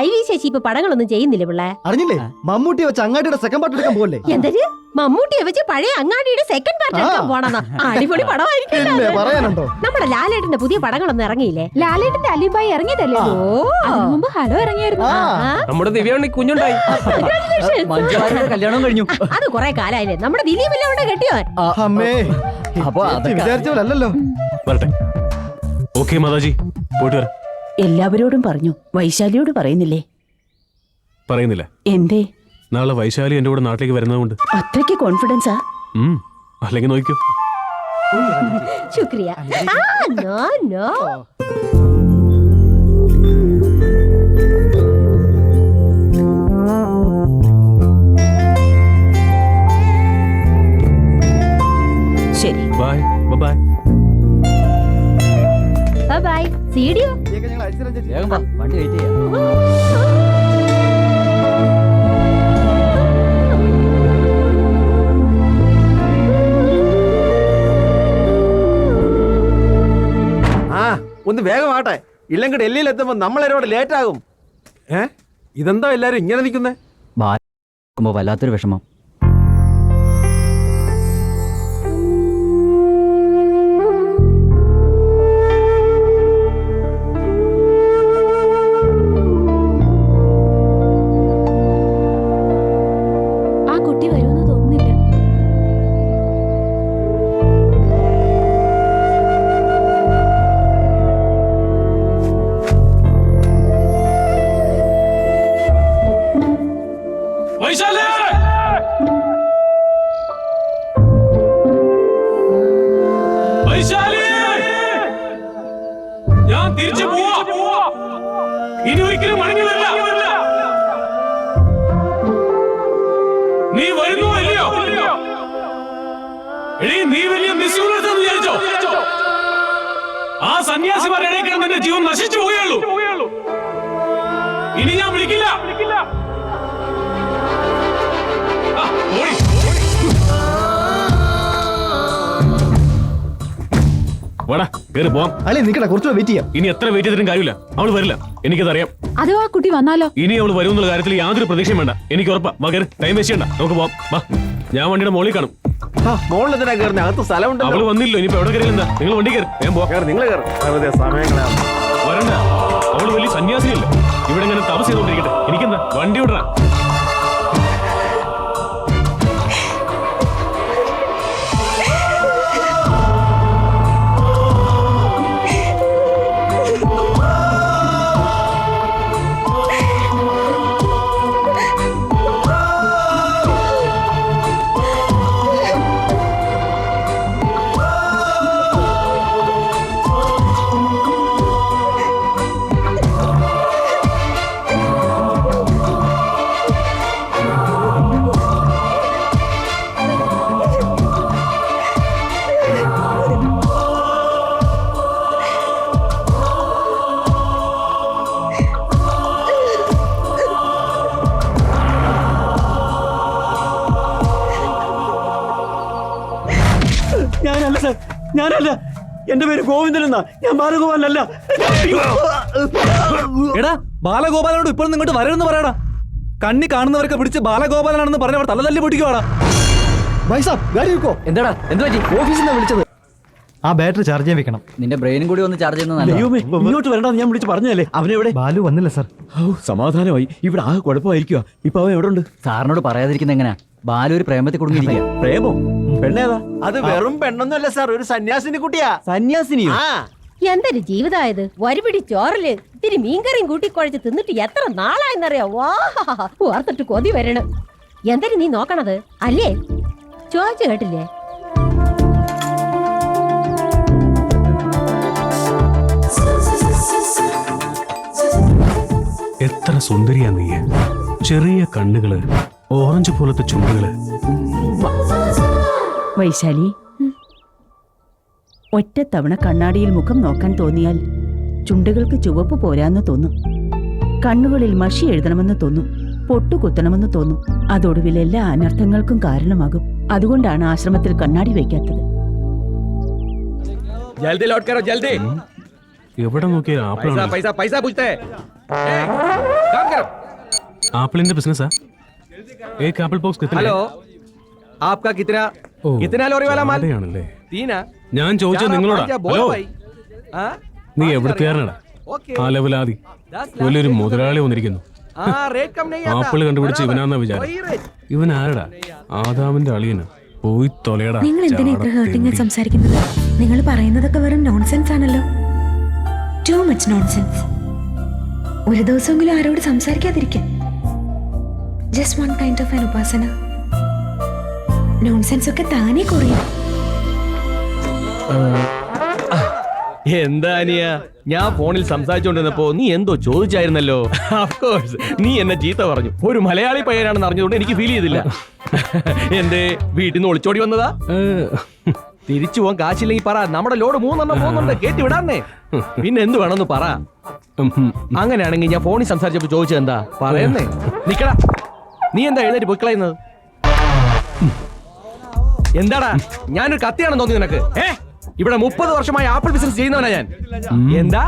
I V Sasi ഇപ്പൊ പടങ്ങളൊന്നും ചെയ്യുന്നില്ല പിള്ളേ. അറിഞ്ഞില്ലേ മമ്മൂട്ടി വെച്ച് അങ്ങാടിയുടെ സെക്കൻഡ് പാർട്ട് എടുക്കാൻ പോലെ. എന്തൊരു മമ്മൂട്ടിയെ വെച്ച് പഴയ അങ്ങാടിയുടെ സെക്കൻഡ് പാർട്ട് എടുക്കാൻ പോണെന്നാ? അടിപൊളി പടമായിരിക്കും. പറയാനുണ്ടോ? നമ്മുടെ ലാലേട്ടന്റെ പുതിയ പടങ്ങളൊന്നും ഇറങ്ങിയില്ലേ? ലാലേട്ടന്റെ അലിബായി ഇറങ്ങിയതല്ലേ? മുമ്പ് ഹലോ ഇറങ്ങിയായിരുന്നു. നമ്മുടെ ദിവ്യാണി കുഞ്ഞുണ്ടായി. കല്യാണം കഴിഞ്ഞു. അത് കൊറേ കാലായില്ലേ. നമ്മുടെ ദിലീപല്ലേ അവിടെ കെട്ടിയോ? അമ്മേ അപ്പൊ വിചാരിച്ച പോലല്ലോ. വരട്ടെ. ഓക്കെ മാതാജി, പോയിട്ട് വരാം. എല്ലാവരോടും പറഞ്ഞു, വൈശാലിയോട് പറയുന്നില്ലേ? പറയുന്നില്ല. എന്തേ? നാളെ വൈശാലി എന്റെ കൂടെ നാട്ടിലേക്ക് വരുന്നതുകൊണ്ട്. അത്രയ്ക്ക് കോൺഫിഡൻസാ? അല്ലെങ്കിൽ നോക്കൂ. ശുക്രിയ. No no. ശരി, ബൈ ബൈ ബൈ. സീഡിയോ വണ്ടി വെയിറ്റ് ചെയ്യാം. ഒന്ന് വേഗമാട്ടെ, ഇല്ലെങ്കിൽ ഡൽഹിയിൽ എത്തുമ്പോ നമ്മളെരോട് ലേറ്റ് ആകും. ഇതെന്താ എല്ലാരും ഇങ്ങനെ നിൽക്കുന്നേ? വല്ലാത്തൊരു വിഷമം. ആ കുട്ടി വരുമെന്ന് തോന്നുന്നില്ല. വൈശാലി! വൈശാലി! ഞാൻ തിരിച്ചു പോവാ. ഇനി ഒരിക്കലും മടങ്ങി വരില്ല. നീ വരുന്നു അല്ലയോ? എടീ, നീ വലിയ മിസ്യൂണെന്ന് വിചാരിച്ചോ? ആ സന്യാസിമാരുടെ ഇടയിൽ കിടന്ന് എന്റെ ജീവൻ നശിച്ചു പോവുകയുള്ളൂ. ഇനി ഞാൻ വിളിക്കില്ല. അല്ലെ നിക്കട, കുറച്ചുകൂടെ വെയിറ്റ് ചെയ്യാം. ഇനി എത്ര വെയിറ്റ് ചെയ്തിട്ടും കാര്യമില്ല, അവള് വരില്ല. എനിക്കതറിയാം. അതോ ആ കുട്ടി വന്നാലോ? ഇനി അവള് വരുമെന്നുള്ള കാര്യത്തിൽ യാതൊരു പ്രതീക്ഷയും വേണ്ട. എനിക്ക് ഉറപ്പാ. ടൈം വേസ്റ്റ് ചെയ്യണ്ട, നമുക്ക് പോവാം. വാ, ഞാൻ വണ്ടിയുടെ മോളിൽ കാണും. മോളിൽ എന്തിനാ കയറുന്നത്? അകത്ത് സ്ഥലമുണ്ട്. അവള് വന്നില്ലോ, ഇനിയിപ്പോ എവിടെ കയറില്ല. നിങ്ങൾ വണ്ടി കയറി, ഞാൻ പോവാം. നിങ്ങൾ സമയങ്ങളാണ് വരണ്ട. അവള് വലിയ സന്യാസിയല്ല. ഇവിടെ ഇങ്ങനെ താമസം ചെയ്തോണ്ടിരിക്കട്ടെ. എനിക്കെന്താ, വണ്ടി വിടറാ. ഞാനല്ല സാർ, ഞാനല്ല. എന്റെ പേര് ഗോവിന്ദൻ എന്നാ. ഞാൻ ബാലഗോപാലനല്ല. എടാ, ബാലഗോപാലനോട് ഇപ്പോഴും ഇങ്ങോട്ട് വരരുന്ന് പറയടാ. കണ്ണി കാണുന്നവരൊക്കെ പിടിച്ച് ബാലഗോപാലനാണെന്ന് പറഞ്ഞ അവിടെ തലതല്ലി പൊട്ടിക്കുവാടാ. എന്താടാ, എന്ത് പറ്റി? ഓഫീസിൽ നിന്ന് വിളിച്ചത്. ആ ബാറ്ററി ചാർജ് ചെയ്യാൻ വെക്കണം. നിന്റെ ബ്രെയിനും കൂടി ഒന്ന് ചാർജ് ചെയ്യുന്ന. ഇങ്ങോട്ട് വരണ്ടെന്ന് ഞാൻ വിളിച്ച് പറഞ്ഞല്ലേ. അവനെവിടെ? ബാലു വന്നില്ല സാർ. സമാധാനമായി. ഇവിടെ ആ കുഴപ്പമായിരിക്കുക. ഇപ്പൊ അവൻ എവിടെ ഉണ്ട്? സാറിനോട് പറയാതിരിക്കുന്ന എങ്ങനെയാ? ബാലു ഒരു പ്രേമത്തിൽ കുടുങ്ങിയിരിക്കുക. പ്രേമോ? പെണ്ണേതാ? അത് വെറും പെണ്ണൊന്നുമല്ല സാർ, ഒരു സന്യാസിനി കുട്ടിയാ. സന്യാസിനിയോ? എന്തൊരു ജീവിതമായത്. ഒരുപിടി ചോറില് ഇത്തിരി മീൻകറിയും കൂട്ടിക്കുഴച്ച് തിന്നിട്ട് എത്ര നാളായെന്നറിയോ? വാ, ഓർത്തിട്ട് കൊതി വരണം. എന്തൊരു നീ നോക്കണത് അല്ലേ? ചോദിച്ചു കേട്ടില്ലേ? എത്ര സുന്ദരിയാ നീ. ചെറിയ കണ്ണുകള്, ഓറഞ്ച് പോലത്തെ ചുണ്ടുകള്. വൈശാലി, ഒറ്റത്തവണ കണ്ണാടിയിൽ മുഖം നോക്കാൻ തോന്നിയാൽ ചുണ്ടുകൾക്ക് ചുവപ്പ് പോരാന്ന് തോന്നും, കണ്ണുകളിൽ മഷി എഴുതണമെന്ന് തോന്നും, പൊട്ടുകുത്തണമെന്ന് തോന്നും. അതൊടുവിൽ എല്ലാ അനർത്ഥങ്ങൾക്കും കാരണമാകും. അതുകൊണ്ടാണ് ആശ്രമത്തിൽ കണ്ണാടി വയ്ക്കാത്തത്. എവിടെ നോക്കിയാൽ പൈസ പൂछते हैं। ആപ്പിളിന്റെ ബിസിനസ്സാ ഏക് ആപ്പിൾ ബോക്സ് കിട്ടും ഹലോ ആപ്കാ കിतना ഓ, कितना ലോറി വാല മാൽ അവിടെയാണല്ലേ. തീനാ ഞാൻ ചോദിച്ചത് നിങ്ങളോടാ. ഹലോ, നീ എവിടുത്തുകാരനടാ? ആ ലെവലാതി വലിയൊരു മുതലാളി വന്നിരിക്കുന്നു. ആപ്പിള് കണ്ടുപിടിച്ച് ഇവനാന്ന വിചാരം. ഇവൻ ആരടാ? ആദാമിന്റെ അളിയനാ. പോയി തൊലയടാ. നിങ്ങൾ എന്തിനാ ഇത്ര ഹേർട്ടിങ് സംസാരിക്കുന്നത്? നിങ്ങൾ പറയുന്നതൊക്കെ വെറും നോൺസെൻസ് ആണല്ലോ. Too much nonsense. ഒരു ദിവസമെങ്കിലും ആരോട് സംസാരിക്കാതിരിക്കും. Just one kind of an ഉപാസന. നോൺസെൻസ് ഒക്കെ താനേ കുറയും. എന്താ അനിയ, ഞാൻ ഫോണിൽ സംസാരിച്ചോണ്ടിരുന്നപ്പോ നീ എന്തോ ചോദിച്ചായിരുന്നല്ലോ. കോഴ്സ് നീ എന്നെ ചീത്ത പറഞ്ഞു. ഒരു മലയാളി പയ്യനാണെന്ന് അറിഞ്ഞതുകൊണ്ട് എനിക്ക് ഫീൽ ചെയ്തില്ല. എന്റെ വീട്ടിൽ നിന്ന് ഒളിച്ചോടി വന്നതാ? തിരിച്ചു പോകാൻ കാശില്ലെങ്കിൽ പറ, നമ്മുടെ ലോഡ് 3 എണ്ണം പോകുന്നുണ്ട്, കേട്ടി വിടാന്നേ. പിന്നെ എന്ത് വേണമെന്ന് പറ. അങ്ങനെയാണെങ്കിൽ ഞാൻ ഫോണിൽ സംസാരിച്ചപ്പോ ചോദിച്ചത് എന്താ പറയുന്നേ? നിക്കടാ, നീ എന്താ എഴുന്നേറ്റ് പൊക്കളയുന്നത്? എന്താടാ, ഞാനൊരു കത്തിയാണെന്ന് തോന്നി നിനക്ക്? ഇവിടെ 30 വർഷമായി ആപ്പിൾ ബിസിനസ് ചെയ്യുന്നവനാ ഞാൻ. എന്താ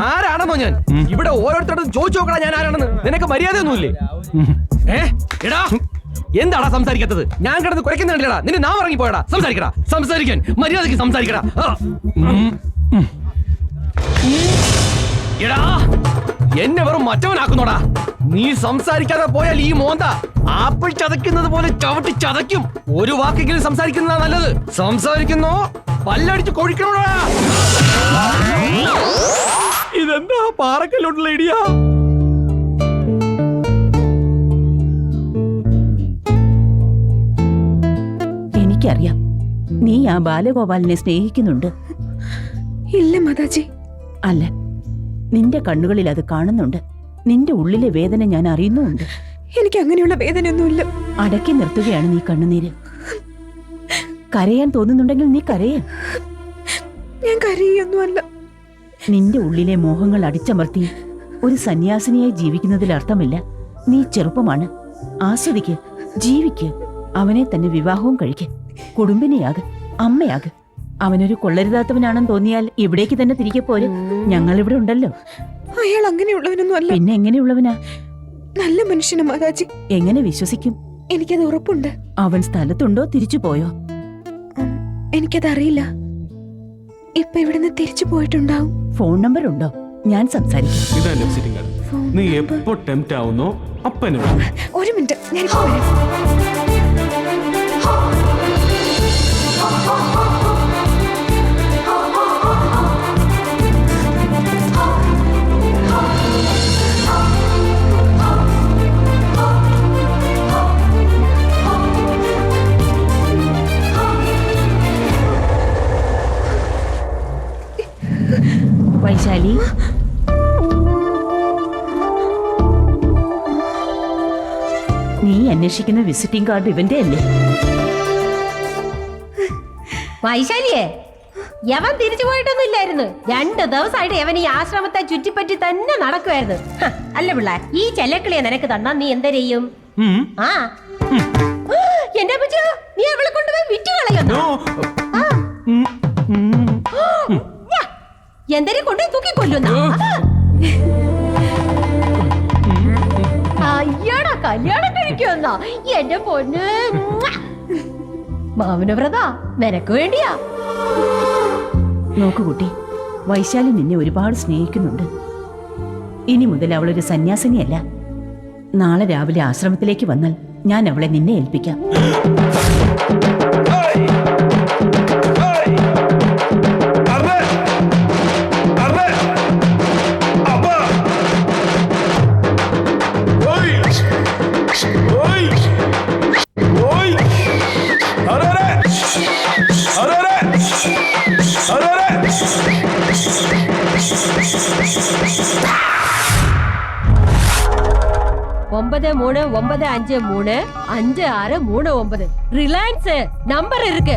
ആരാണെന്നോ ഞാൻ? ഇവിടെ ഓരോരുത്തരോടും ചോദിച്ചു നോക്കടാ ഞാൻ ആരാണെന്ന്. നിനക്ക് മര്യാദയൊന്നുമില്ലേ? എടാ, എന്താടാ സംസാരിക്കാത്തത്? ഞാൻ കിടന്ന് കുരയ്ക്കുന്നുണ്ടല്ലേടാ? നിന്നെ നാം ഇറങ്ങിപ്പോയടാ. സംസാരിക്കടാ, സംസാരിക്കാൻ മര്യാദയ്ക്ക് സംസാരിക്കടാ. എടാ, എന്നെ വെറും മറ്റവനാക്കുന്നോടാ. നീ സംസാരിക്കാതെ പോയാൽ ഈ മോന്ത ആപ്പിൾ ചതയ്ക്കുന്നത് പോലെ ചവിട്ടി ചതയ്ക്കും. ഒരു വാക്കെങ്കിലും സംസാരിക്കുന്നതാ നല്ലത്. സംസാരിക്കുന്നോ പല്ലടിച്ച് കൊഴിക്കണോടാ. ഇതെന്താ പാറക്കല്ലോട്ടുള്ള ഇടിയാ? എനിക്കറിയാം നീ ആ ബാലഗോപാലിനെ സ്നേഹിക്കുന്നുണ്ട്. ഇല്ല മാതാജി. അല്ല, നിന്റെ കണ്ണുകളിൽ അത് കാണുന്നുണ്ട്. നിന്റെ ഉള്ളിലെ വേദന ഞാൻ അറിയുന്നുമുണ്ട്. എനിക്ക് അങ്ങനെയുള്ള വേദനയൊന്നുമില്ല. അടക്കി നിർത്തുകയാണ് നീ കണ്ണുനീര്. കരയാൻ തോന്നുന്നുണ്ടെങ്കിൽ നീ കരയേ. ഞാൻ കരയൊന്നുമല്ല. നിന്റെ ഉള്ളിലെ മോഹങ്ങൾ അടിച്ചമർത്തി ഒരു സന്യാസിനിയായി ജീവിക്കുന്നതിൽ അർത്ഥമില്ല. നീ ചെറുപ്പമാണ്. ആസ്വദിക്ക്, ജീവിക്ക്. അവനെ തന്നെ വിവാഹവും കഴിക്ക്. കുടുംബിനിയാക്, അമ്മയാക്. അവനൊരു കൊള്ളരുതാത്തവനാണെന്ന് തോന്നിയാൽ ഇവിടേക്ക് തന്നെ തിരികെ പോര്. ഞങ്ങൾ ഇവിടെ ഉണ്ടല്ലോ. അയാൾ അങ്ങനെയുള്ളവനൊന്നും അല്ല. പിന്നെ എങ്ങനെയുള്ളവനാ? നല്ല മനുഷ്യന് മാതാജി. എങ്ങനെ വിശ്വസിക്കും? എനിക്കത് ഉറപ്പുണ്ട്. അവൻ സ്ഥലത്തുണ്ടോ, തിരിച്ചു പോയോ? എനിക്കതറിയില്ല. ഇപ്പൊ ഇവിടുന്ന് തിരിച്ചു പോയിട്ടുണ്ടാവും. ഫോൺ നമ്പർ ഉണ്ടോ? ഞാൻ സംസാരിക്കും. ഇതാ എന്റെ വിസിറ്റിംഗ് കാർഡ്. നീ എപ്പോ ടെംപ്റ്റ് ആവുന്നോ അപ്പനെ ഒരു മിനിറ്റ്, ഞാനിപ്പോ വരാം. വൈശാലി, നീ അന്വേഷിക്കുന്ന വിസിറ്റിംഗ് കാർഡ് ഇവന്റെ അല്ലേ? വൈശാലിയെ, യവൻ തിരിച്ചു പോയിട്ടൊന്നും ഇല്ലായിരുന്നു. 2 ദിവസമായിട്ട് യവൻ ഈ ആശ്രമത്തെ ചുറ്റിപ്പറ്റി തന്നെ നടക്കുമായിരുന്നു. അല്ല പിള്ളേ, ഈ ചെല്ലക്കിളിയെ നിനക്ക് തന്നാ നീ എന്താ ചെയ്യും? ആ, എന്റെ അപ്പച്ചോ, നീ അവളെ കൊണ്ടുപോയി വിറ്റ് കളയുന്നു. എന്തെങ്കിലും കൊണ്ടുപോയി തൂക്കിക്കൊല്ലുന്ന? അയ്യാടാ, കല്യാണം കഴിക്കുമെന്നാ? എന്റെ പൊന്ന് മാമനവ്രത, നിനക്ക് വേണ്ടിയാ. നോക്കു കുട്ടി, വൈശാലി നിന്നെ ഒരുപാട് സ്നേഹിക്കുന്നുണ്ട്. ഇനി മുതൽ അവളൊരു സന്യാസിനിയല്ല. നാളെ രാവിലെ ആശ്രമത്തിലേക്ക് വന്നാൽ ഞാൻ അവളെ നിന്നെ ഏൽപ്പിക്കാം. ஒன்பது 3 9 5 3 5 6 3 9 ரிலையன்ஸ் நம்பர் இருக்கு.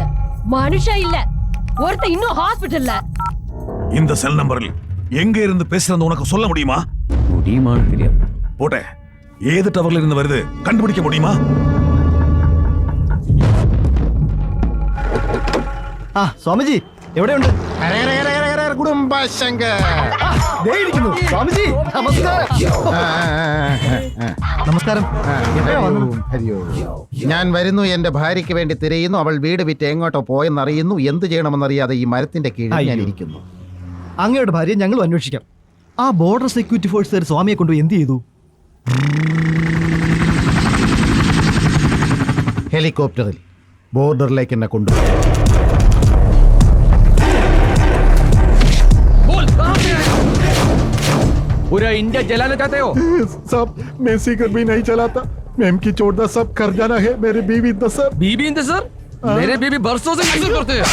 மனுஷன் இல்ல, ஒருத்த இன்னும் ஹாஸ்பிடல்ல. இந்த செல் நம்பரில் எங்க இருந்து பேசுறது உனக்கு சொல்ல முடியுமா? முடியுமான்னு தெரியாது. போட்டே, ஏது டவர்ல இருந்து வருது கண்டுபிடிக்க முடியுமா? ആ സ്വാമിജി എവിടെയുണ്ട്? കുടുംബശങ്കർ ദേ ഇരിക്കുന്നു. സ്വാമിജി നമസ്കാരം. നമസ്കാരം എപ്പോഴാ വന്നത്? ഞാൻ വരുന്നു, എന്റെ ഭാര്യയ്ക്ക് വേണ്ടി തിരയുന്നു. അവൾ വീട് വിറ്റ് എങ്ങോട്ടോ പോയെന്നറിയുന്നു. എന്ത് ചെയ്യണമെന്നറിയാതെ ഈ മരത്തിന്റെ കീഴിൽ ഞാൻ അയ്യോ. ഇരിക്കുന്നു. അങ്ങയുടെ ഭാര്യ ഞങ്ങൾ അന്വേഷിക്കാം. ആ ബോർഡർ സെക്യൂരിറ്റി ഫോഴ്സുകാർ സ്വാമിയെ കൊണ്ടുപോയി എന്ത് ചെയ്തു? ഹെലികോപ്റ്ററിൽ ബോർഡറിലേക്ക് എന്നെ കൊണ്ടുപോയി. पूरा इंडिया जलाना चाहते हो? सब मैं सिगरेट भी नहीं चलाता। मैम की चोट सब कर जाना है मेरे बीवी सर। बीबी इंतजार? मेरे बीबी बरसों से इंतजार करते हैं।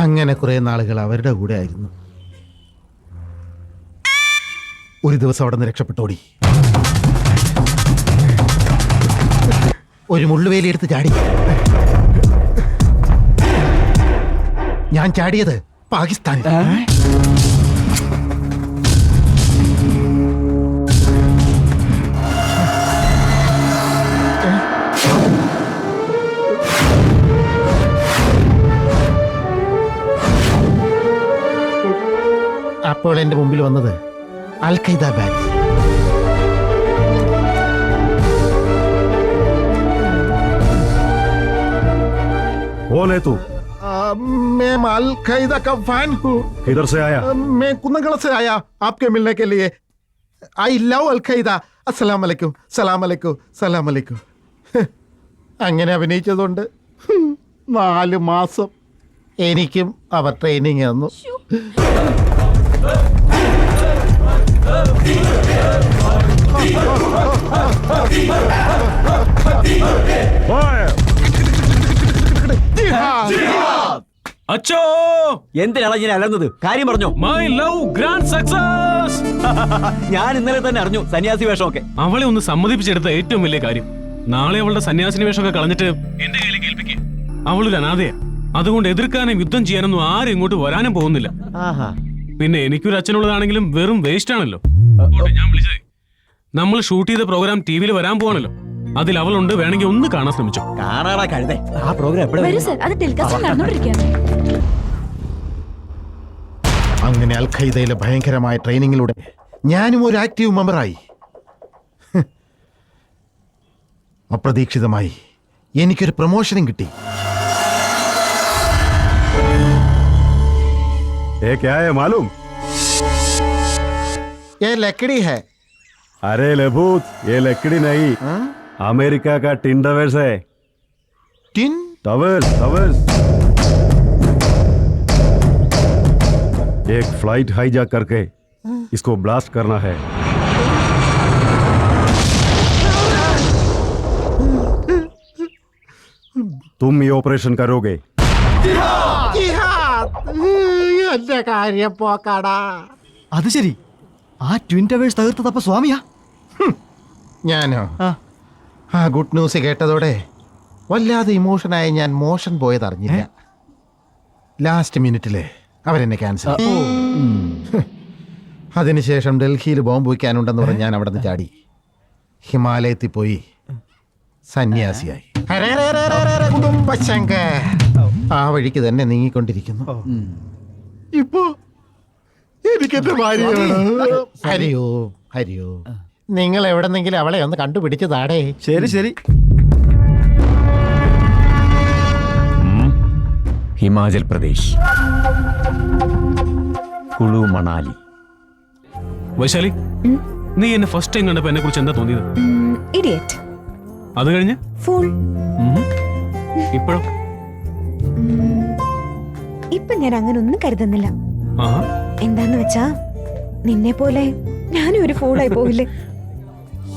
അങ്ങനെ കുറെ നാളുകൾ അവരുടെ കൂടെ ആയിരുന്നു. ഒരു ദിവസം അവിടെ നിന്ന് രക്ഷപ്പെട്ടോടി. ഒരു മുള്ളുവേലി എടുത്ത് ചാടി. ഞാൻ ചാടിയത് പാകിസ്ഥാനിൽ. അപ്പോൾ എന്റെ മുമ്പിൽ വന്നത് അൽ ഖൈദ ബാച്ച്. कौन है तू? मैं अल ഖൈദ का फैन हूँ. किधर से आया? मैं कुंदगढ़ से आया आपके मिलने के लिए. I love Al Qaeda. അസ്സലാം അലൈക്കും, സലാം അലൈക്കും, സലാം അലൈക്കും. അങ്ങനെ അഭിനയിച്ചതുകൊണ്ട് 4 മാസം എനിക്കും അവർ ട്രെയിനിങ് തന്നു. അച്ചോ, എന്തിനാണ് ഇങ്ങനെ അലർന്നത്? കാര്യം പറഞ്ഞോ. My love grand success. ഞാൻ ഇന്നലെ തന്നെ അറിഞ്ഞു സന്യാസി വേഷമൊക്കെ. അവളെ ഒന്ന് സമ്മതിപ്പിച്ചെടുത്ത ഏറ്റവും വലിയ കാര്യം. നാളെ അവളുടെ സന്യാസിനി വേഷമൊക്കെ കളഞ്ഞിട്ട് എന്റെ കയ്യിലേക്ക് ഏൽപ്പിക്കുക. അവളൊരു അനാഥയാ. അതുകൊണ്ട് എതിർക്കാനും യുദ്ധം ചെയ്യാനൊന്നും ആരും ഇങ്ങോട്ട് വരാനും പോകുന്നില്ല. പിന്നെ എനിക്കൊരു അച്ഛനുള്ളതാണെങ്കിലും വെറും വേസ്റ്റ് ആണല്ലോ. അതുകൊണ്ട് ഞാൻ വിളിച്ചതേ, നമ്മൾ ഷൂട്ട് ചെയ്ത പ്രോഗ്രാം ടിവിയിൽ വരാൻ പോവാണല്ലോ. അതിൽ അവളുണ്ട്, വേണമെങ്കിൽ ഒന്ന് കാണാൻ ശ്രമിച്ചോ. കാണാറാ കഴുതേ. ആ പ്രോഗ്രാം വരൂ സർ, അത് ടെലികാസ്റ്റ് നടന്നുകൊണ്ടിരിക്കുകയാണ്. അങ്ങനെ അൽ ഖൈദയിലെ ഭയങ്കരമായ ട്രെയിനിങ്ങിലൂടെ ഞാനും ഒരു ആക്റ്റീവ് മെമ്പറായി. അപ്രതീക്ഷിതമായി എനിക്കൊരു പ്രൊമോഷനും കിട്ടി. ये क्या है मालूम? ये लकड़ी है. अरे लेभूत, ये लकड़ी नहीं, अमेरिका का टिन टवर्स है. Tin towers, towers. एक फ्लाइट हाईजैक करके इसको ब्लास्ट करना है. तुम ये ऑपरेशन करोगे. എന്റെ കാര്യം പോക്കാടാ. അത് ശരി, ആ ട്വിൻ ടവേഴ്സ് തകർത്തത് അപ്പൊ സ്വാമിയാ? ഞാനോ? ആ. ആ ഗുഡ് ന്യൂസ് കേട്ടതോടെ വല്ലാതെ ഇമോഷനായി ഞാൻ മോഷൻ പോയത് അറിഞ്ഞില്ല. ലാസ്റ്റ് മിനിറ്റില് അവരെന്നെ ക്യാൻസൽ. അതിനുശേഷം ഡൽഹിയിൽ ബോംബ് വയ്ക്കാനുണ്ടെന്ന് പറഞ്ഞ് ഞാൻ അവിടെ നിന്ന് ചാടി ഹിമാലയത്തിൽ പോയി സന്യാസിയായി. കുടുംബശങ്ക ആ വഴിക്ക് തന്നെ നീങ്ങിക്കൊണ്ടിരിക്കുന്നു. ഇപ്പോ എനിക്കെന്റെ ഭാര്യ ഹരിയോ ഹരിയോ. നിങ്ങൾ എവിടെന്നെങ്കിലും അവളെ ഒന്ന് കണ്ടുപിടിച്ചതാടേ. ശരി ശരി. ഹിമാചൽ പ്രദേശ്, കുളു മണാലി. വൈശാലി, നീ എന്നെ ഫസ്റ്റ് ടൈം കണ്ടപ്പോ എന്നെ കുറിച്ച് എന്താ തോന്നിയത്? ഇഡിയറ്റ്, അത് കഴിഞ്ഞ് ഫൂൾ. ഇപ്പോഴും ഇപ്പൊ ഞാൻ അങ്ങനെ ഒന്നും കരുതുന്നില്ല. ആഹാ. എന്താന്ന് വെച്ചാ നിന്നെ പോലെ ഞാനും ഒരു ഫൂളായി പോവില്ലേ?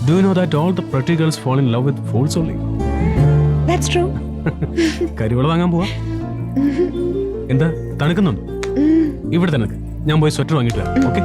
Do you know that all the pretty girls fall in love with fools only? That's true. കരിവള വാങ്ങാൻ പോവാ. എന്താ തണുക്കുന്നുണ്ടോ? ഇവിടെ തന്നെ നിൽക്ക്. ഞാൻ പോയി സ്വെറ്റർ വാങ്ങിട്ട് വരാം. ഓക്കെ?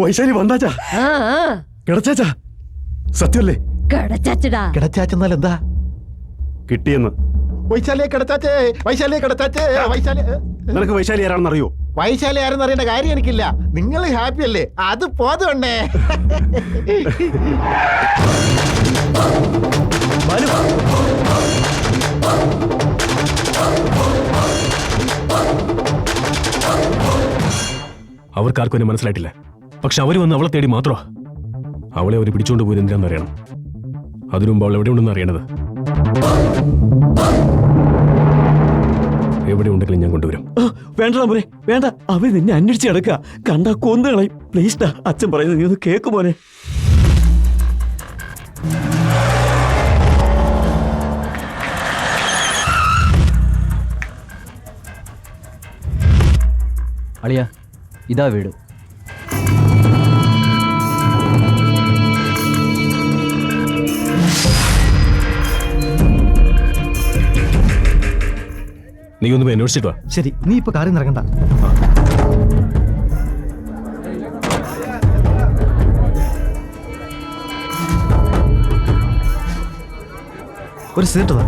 വൈശാലി വന്നാച്ചാ, ആ ആ, കിടച്ചാച്ചാ, സത്യല്ലേ? കിടച്ചാച്ചടാ. കിടച്ചാച്ചെന്നാൽ എന്താ? കിട്ടിയെന്ന്. വൈശാലിയെ കിടച്ചാച്ചേ, വൈശാലിയെ കിടച്ചാച്ചേ, വൈശാലി. നിനക്ക് വൈശാലി ആരാണെന്ന് അറിയോ? വൈശാലി ആരെന്ന് അറിയേണ്ട കാര്യം എനിക്കില്ല. നിങ്ങൾ ഹാപ്പി അല്ലേ? അത് പോതുണ്ടേ. അവർക്കാർക്കും എന്നെ മനസ്സിലായിട്ടില്ല. പക്ഷെ അവര് വന്ന് അവളെ തേടി മാത്രമാ. അവളെ അവർ പിടിച്ചുകൊണ്ട് പോയത് എന്തിനാന്ന് അറിയണം. അതിനു മുമ്പ് അവൾ എവിടെ ഉണ്ടെന്ന് അറിയണത്. എവിടെ ഉണ്ടെങ്കിലും ഞാൻ കൊണ്ടുവരും. വേണ്ട മോനെ, വേണ്ട. അവർ നിന്നെ അന്വേഷിച്ച് കിടക്കുക. കണ്ടാ കൊന്നുകളയും. പ്ലീസ് അച്ഛൻ പറയുന്നത് നീ ഒന്ന് കേക്ക് മോനെ. അളിയ, ഇതാ വീട്. നീ ഒന്ന് പോയി അന്വേഷിച്ചിട്ട് വാ. ശരി, നീ ഇപ്പൊ കാര്യം ഇറങ്ങണ്ട. ഒരു സീറ്റ് താ.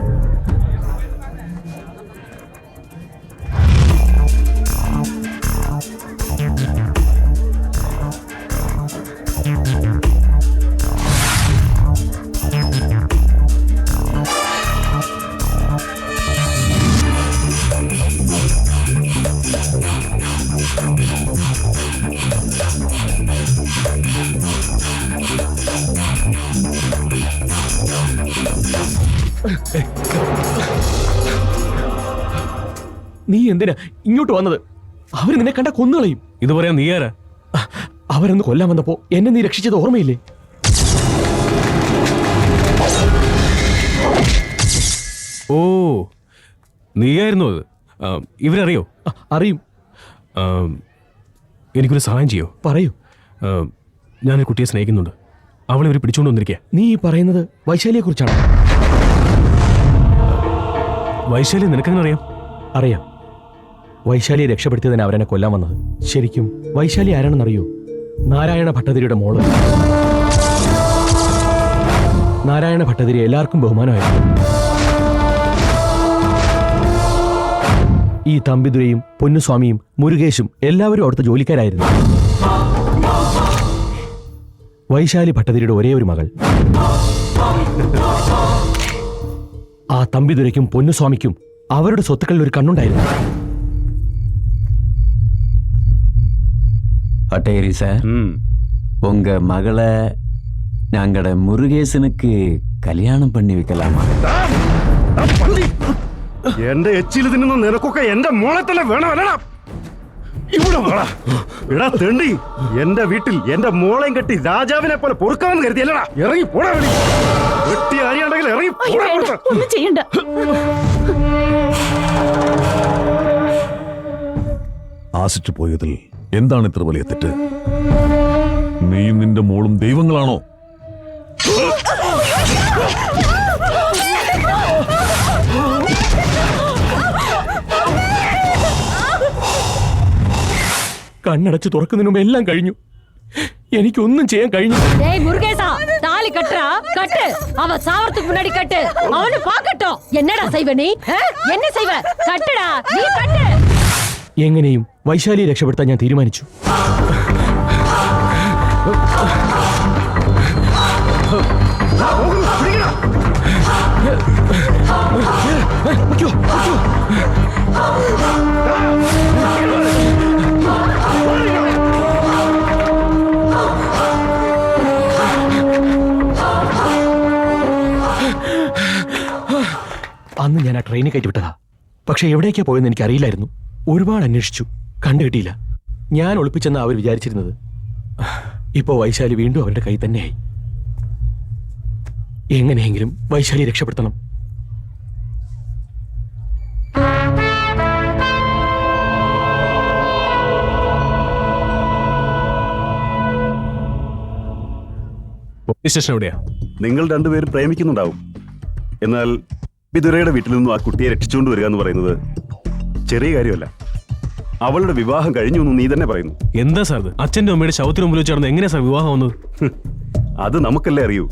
നീ എന്തിനാ ഇങ്ങോട്ട് വന്നത്? അവര് നിന്നെ കണ്ട കൊന്നുകളയും. ഇത് പറയാൻ നീ ആരാ? അവരൊന്ന് കൊല്ലാൻ വന്നപ്പോ എന്നെ നീ രക്ഷിച്ചത് ഓർമ്മയില്ലേ? ഓ, നീയായിരുന്നു അത്. ഇവരറിയോ? അറിയും. എനിക്കൊരു സഹായം ചെയ്യോ? പറയൂ. ഞാനൊരു കുട്ടിയെ സ്നേഹിക്കുന്നുണ്ട്. അവളെ ഇവർ പിടിച്ചുകൊണ്ട് വന്നിരിക്കുക. നീ ഈ പറയുന്നത് വൈശാലിയെ കുറിച്ചാണ്? വൈശാലി നിനക്കെങ്ങനെ അറിയാം? അറിയാം. വൈശാലിയെ രക്ഷപ്പെടുത്തിയതിന് അവരെന്നെ കൊല്ലാൻ വന്നത്. ശരിക്കും വൈശാലി ആരാണെന്നറിയോ? നാരായണ ഭട്ടതിരിയുടെ മോള്. നാരായണ ഭട്ടതിരി എല്ലാവർക്കും ബഹുമാനമായിരുന്നു. ഈ തമ്പിദുരയും പൊന്നുസ്വാമിയും മുരുകേശും എല്ലാവരും അവിടുത്തെ ജോലിക്കാരായിരുന്നു. വൈശാലി ഭട്ടതിരിയുടെ ഒരേ ഒരു മകൾ. ആ തമ്പിദുരയ്ക്കും പൊന്നുസ്വാമിക്കും അവരുടെ സ്വത്തുക്കളിൽ ഒരു കണ്ണുണ്ടായിരുന്നു. பட்டேரி சார், உங்க மகளை ഞങ്ങളുടെ മുരുകേശനുക്ക് കല്യാണം പണി വെക്കലാമാ? എന്റെ എച്ചിൽ തിന്നുന്ന നിനക്കൊക്കെ എന്റെ മോളെ തന്നെ വേണമല്ലടാ. ഇവിടെ വേണ ഇടാ തെണ്ടി. എന്റെ വീട്ടിൽ എന്റെ മോളെയും കെട്ടി രാജാവിനെ പോലെ പൊറുക്കാമെന്ന് കരുതിയല്ലടാ. ഇറങ്ങി പോടാ. വെട്ടി ആരെയുണ്ടെങ്കിൽ ഇറങ്ങി പോടാ. ഒന്നും ചെയ്യണ്ട. ആസിറ്റ് പോയതിൽ എന്താണ് ഇത്ര വലിയ തെറ്റ്? നീയും നിന്റെ മോളും ദൈവങ്ങളാണോ? കണ്ണടച്ച് തുറക്കുന്നതിന് മുമ്പ് എല്ലാം കഴിഞ്ഞു. എനിക്കൊന്നും ചെയ്യാൻ കഴിഞ്ഞു. டேய் முருகேசா, தாலி கட்டுறா, கட்டு. அவ சாவறதுக்கு முன்னாடி கட்டு. அவனு பாக்கட்டும். என்னடா செய்வ நீ? என்ன செய்வ? கட்டுடா, நீ கட்டு. എങ്ങനെയും വൈശാലിയെ രക്ഷപ്പെടുത്താൻ ഞാൻ തീരുമാനിച്ചു. അന്ന് ഞാൻ ആ ട്രെയിനിൽ കയറ്റി വിട്ടതാ. പക്ഷെ എവിടേക്കാ പോയെന്ന് എനിക്കറിയില്ലായിരുന്നു. ഒരുപാട് അന്വേഷിച്ചു, കണ്ടുകിട്ടിയില്ല. ഞാൻ ഒളിപ്പിച്ചെന്ന് അവർ വിചാരിച്ചിരുന്നത്. ഇപ്പോ വൈശാലി വീണ്ടും അവരുടെ കൈ തന്നെയായി. എങ്ങനെയെങ്കിലും വൈശാലി രക്ഷപ്പെടുത്തണം. പോലീസ് സ്റ്റേഷൻ എവിടെയാ? നിങ്ങൾ രണ്ടുപേരും പ്രേമിക്കുന്നുണ്ടാവും. എന്നാൽ വിതുരയുടെ വീട്ടിൽ നിന്നും ആ കുട്ടിയെ രക്ഷിച്ചുകൊണ്ട് വരിക എന്ന് പറയുന്നത് ചെറിയ കാര്യമല്ല. അവളുടെ വിവാഹം കഴിഞ്ഞു എന്ന് നീ തന്നെ പറയുന്നു. എന്താ സാർ ഇത്? അച്ഛൻ്റെ അമ്മയുടെ ശവത്തിന് മുമ്പിൽ വെച്ചാണ് എങ്ങനെയാ സാർ വിവാഹം വന്നത്? അത് നമുക്കല്ലേ അറിയൂ.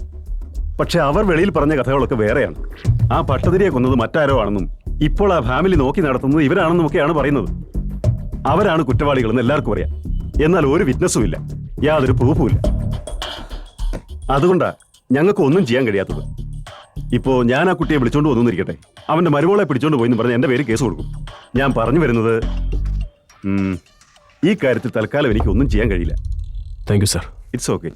പക്ഷെ അവർ വെളിയിൽ പറഞ്ഞ കഥകളൊക്കെ വേറെയാണ്. ആ ഭട്ടതിരിയെ കൊന്നത് മറ്റാരോ ആണെന്നും ഇപ്പോൾ ആ ഫാമിലി നോക്കി നടത്തുന്നത് ഇവരാണെന്നും ഒക്കെയാണ് പറയുന്നത്. അവരാണ് കുറ്റവാളികളെന്ന് എല്ലാവർക്കും അറിയാം. എന്നാൽ ഒരു വിറ്റ്നസ്സും ഇല്ല, യാതൊരു പ്രൂഫും ഇല്ല. അതുകൊണ്ടാ ഞങ്ങൾക്ക് ഒന്നും ചെയ്യാൻ കഴിയാത്തത്. ഇപ്പോ ഞാൻ ആ കുട്ടിയെ വിളിച്ചോണ്ട് വന്നിരിക്കട്ടെ, അവന്റെ മരുമോളെ പിടിച്ചോണ്ട് പോയി എന്ന് പറഞ്ഞ് എന്റെ പേര് കേസ് കൊടുക്കും. ഞാൻ പറഞ്ഞു വരുന്നത്, ഈ കാര്യത്തിൽ തൽക്കാലം എനിക്ക് ഒന്നും ചെയ്യാൻ കഴിയില്ല. Thank you sir. It's okay.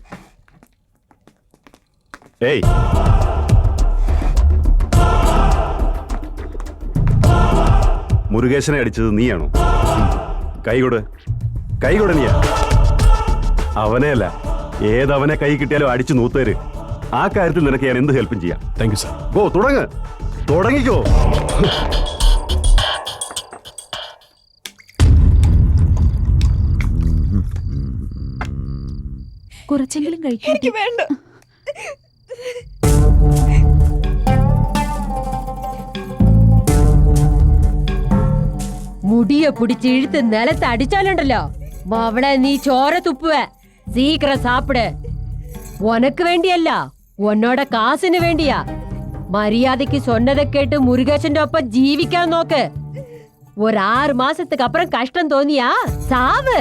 ഏയ്, മുരുകേശനെ അടിച്ചത് നീയാണോ? കൈകൊട്, കൈകൊട്. നീയാ? അവനെ അല്ല, ഏതവനെ കൈ കിട്ടിയാലും അടിച്ചു നൂത്തേര്. ആ കാര്യത്തിൽ നിനക്ക് ഞാൻ എന്ത് ഹെൽപ്പും ചെയ്യാം. Thank you sir. ഓ, തുടങ്ങിക്കോ. കുറച്ചെങ്കിലും കഴിക്കാൻ വേണ്ട. മുടിയെ പിടിച്ച് ഇഴുത്ത് നിലത്ത് അടിച്ചാലുണ്ടല്ലോ അവളെ നീ ചോര തുപ്പുവ. സീക്കിരം സാപ്പിട്. ഉനക്ക് വേണ്ടിയല്ല, ഉന്നോட കാസിന് വേണ്ടിയാ. മര്യാദയ്ക്ക് சொன்னதை കേട്ട് മുരുകേശന്റെ ഒപ്പം ജീവിക്കാൻ നോക്ക്. ഒരു 6 മാസத்துக்கு அப்புறம் கஷ்டம் തോന്നിയാ சாவு.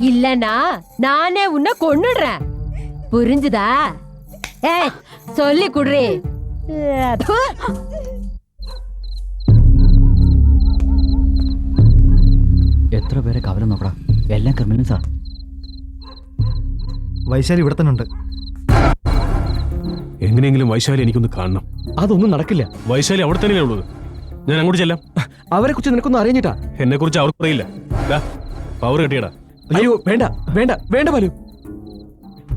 இல்லனா நானே உன்னை கொன்னுடுறேன். புரிஞ்சுதா? ஏய், சொல்லி குடுறே. എത്ര പേരെ കവലം നോക്കടാ, എല്ലാം ക്രിമിനൽസാ. വൈശാലി ഇവിടെ തന്നെ ഉണ്ട്. എങ്ങനെയെങ്കിലും വൈശാലി എനിക്കൊന്ന് കാണണം. അതൊന്നും നടക്കില്ല. വൈശാലി അവിടെ തന്നെയല്ലേ ഉള്ളത്. ഞാൻ അങ്ങോട്ട് ചെല്ലാം. അവരെ കുറിച്ച് നിനക്കൊന്നും അറിഞ്ഞിട്ടാ? എന്നെ കുറിച്ച് അവർക്ക് അറിയില്ല. പവർ കെട്ടിയടാ. അയ്യോ, വേണ്ട വേണ്ട വേണ്ട ബാലു.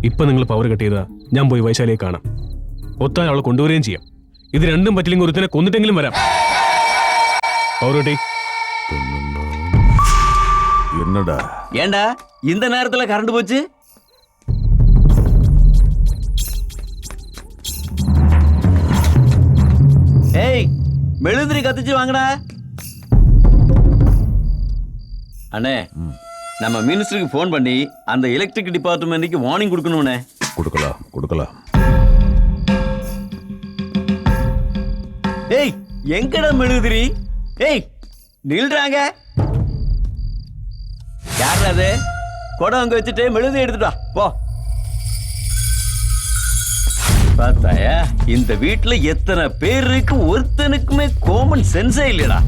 ഇപ്പൊ നിങ്ങൾ പവർ കെട്ടിയതാ. ഞാൻ പോയി വൈശാലിയെ കാണാം. ഒത്താൻ അവളെ കൊണ്ടുവരികയും ചെയ്യാം. ഇത് രണ്ടും പറ്റില്ലെങ്കിൽ ഒരുത്തനെ കൊന്നിട്ടെങ്കിലും വരാം. പവർ കെട്ടി. എന്നടാ ஏண்டா இந்த நேரத்துல கரண்ட் போச்சு? ஏய், மெழுதிரி கத்திச்சு வாங்கடா. அண்ணே, நம்ம மினிஸ்டருக்கு ஃபோன் பண்ணி அந்த எலக்ட்ரிக் டிபார்ட்மெண்ட்டுக்கு வார்னிங் கொடுக்கணும்னே. கொடுக்கலாம். ஏய், எங்கடா மெழுதிரி? ஏய், நில்றாங்க. யார் அது? குடம் அங்க வச்சுட்டு மெழுதி எடுத்துட்டா போ. பார்த்தாயா, இந்த வீட்டுல எத்தனை பேர் இருக்கு, ஒருத்தனுக்குமே காமன் சென்ஸே இல்லடா.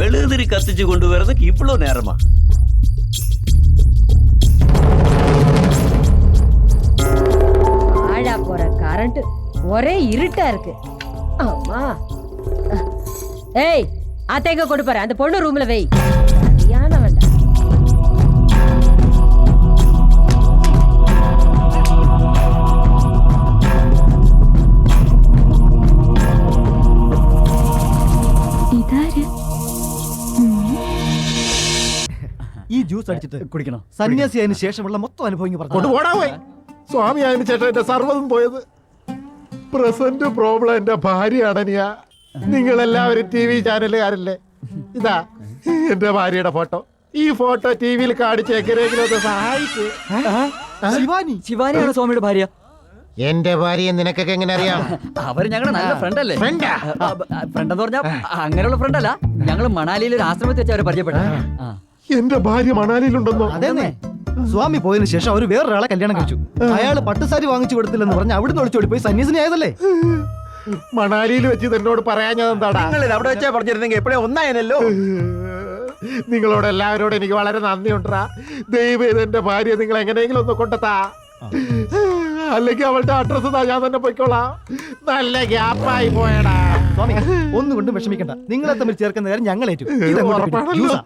மெழுதிரி கத்திச்சு கொண்டு வரதுக்கு இவ்வளவு நேரமா? ஆழா போற கரண்ட் ஒரே இருட்டா இருக்கு. அம்மா, ஏய், அத்தைங்க கொண்டு போற அந்த பொண்ணு ரூம்ல வை. சரியான வேண்டாம். ഇതാര്? ഈ ജ്യൂസ് അടിച്ചിട്ട് കുടിക്കണം. സന്യാസിയായതിനു ശേഷമുള്ള മൊത്തം അനുഭവം പറഞ്ഞു. കൊണ്ടുപോടാ പോയി. സ്വാമി ആയതിനു ചേട്ടൻ എന്റെ സർവ്വതും പോയത്. പ്രസന്റ് പ്രോബ്ലം എന്റെ ഭാര്യയാടനിയാ. നിങ്ങളെല്ലാവരും TV ചാനലുകാരല്ലേ? ഇതാ എന്റെ ഭാര്യയുടെ ഫോട്ടോ. ഈ ഫോട്ടോ TV-യിൽ കാണിച്ച് എങ്ങനെയെങ്കിലും ഒന്ന് സഹായിക്ക്. ശിവാനിയാണ് സ്വാമിയുടെ ഭാര്യ. എന്റെ ഭാര്യയെ നിനക്കൊക്കെ എങ്ങനെ അറിയാം? അവര് ഞങ്ങളുടെ നല്ല ഫ്രണ്ട് അല്ലേ? ഫ്രണ്ടാ? ഫ്രണ്ട് എന്ന് പറഞ്ഞാൽ അങ്ങനെയുള്ള ഫ്രണ്ട് അല്ല. ഞങ്ങൾ മണാലിയിൽ ഒരു ആശ്രമത്തിൽ വെച്ച് അവരെ പരിചയപ്പെട്ടു. എന്റെ ഭാര്യ മണാലിയിലുണ്ടെന്നോ? അതെന്നെ, സ്വാമി പോയതിനു ശേഷം അവര് വേറൊരാളെ കല്യാണം കഴിച്ചു. അയാള് പട്ടുസാരി വാങ്ങിച്ചു കൊടുത്തില്ലെന്ന് പറഞ്ഞ് അവിടുന്ന് ഒളിച്ചോടി പോയി സന്യാസിനി ആയതല്ലേ? മണാലിയിൽ വെച്ച് എന്നോട് പറയാൻ ഞാൻ എന്താടാ? അവിടെ വെച്ചാ പറഞ്ഞിരുന്നെങ്കിൽ എപ്പോഴേ ഒന്നായനല്ലോ. നിങ്ങളോട് എല്ലാവരോടും എനിക്ക് വളരെ നന്ദിയുണ്ടാ. ദൈവം ഇതെന്റെ ഭാര്യ നിങ്ങൾ എങ്ങനെയെങ്കിലും ഒന്ന് കൊണ്ടെത്താ. അല്ലെങ്കിൽ അവളുടെ അഡ്രസ് ഞാൻ തന്നെ പോയിക്കോളാം. നല്ല ഗ്യാപ്പായി പോയടാ. സ്വാമി, ഒന്നുകൊണ്ടും വിഷമിക്കണ്ട. നിങ്ങളെ തമ്മിൽ ചേർക്കുന്ന കാര്യം ഞങ്ങൾ ഏറ്റു. ഉറപ്പാണല്ലോ?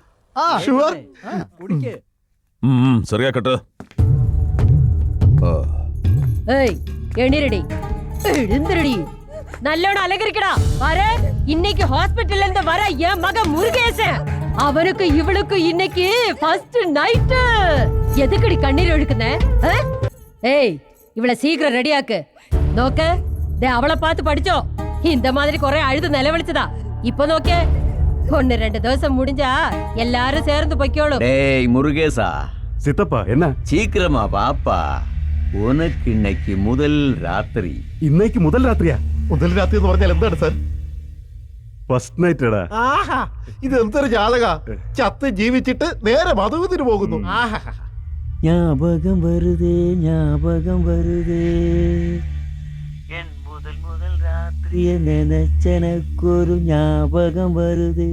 ഷുവർ? ശരിയാക്കട്ടെ. ஏய், எண்ணிரடி எழுந்திரடி. நல்லோட அலங்கரிக்கடா. பாரு, இன்னைக்கு ஹாஸ்பிடல்ல இருந்து வர என் மகன் முருகேசன். அவனுக்கு இவளுக்கு இன்னைக்கு ஃபர்ஸ்ட் நைட். எதுக்கடி கண்ணீர் ஒழுக்குன? ஏய், இவளை சீக்கிரம் ரெடியாக்கு. നോക്ക്, അവളെ பார்த்து படிச்சோ. இந்த மாதிரி குறை அழுது நிலவழிச்சதா. ഇപ്പൊ നോക്കിയേ 1-2 ദിവസം മുടിഞ്ചാ എല്ലാരും ചേർന്ന് പൊയ്ക്കോളും. டேய் முருகேசா, சித்தப்பா என்ன சீக்கிரமா பாப்பா. உனக்கு இன்னைக்கு முதல் ராத்திரி. ഇന്നേക്ക് മുതൽ രാത്രിയാ? മുതൽ രാത്രി എന്ന് പറഞ്ഞാൽ എന്താണ് സാർ? ഫസ്റ്റ് നൈറ്റ് എടാ. ആഹാ, ഇത് എന്തൊരു ജാതക! ചത്ത് ജീവിച്ചിട്ട് നേരെ മധുവിന് പോകുന്നു. ആഹാ, ஞாபகம் வருதே, ஞாபகம் வருதே. என் முதல் ராத்திரிய நினைச்சனக்கு ஒரு ஞாபகம் வருது.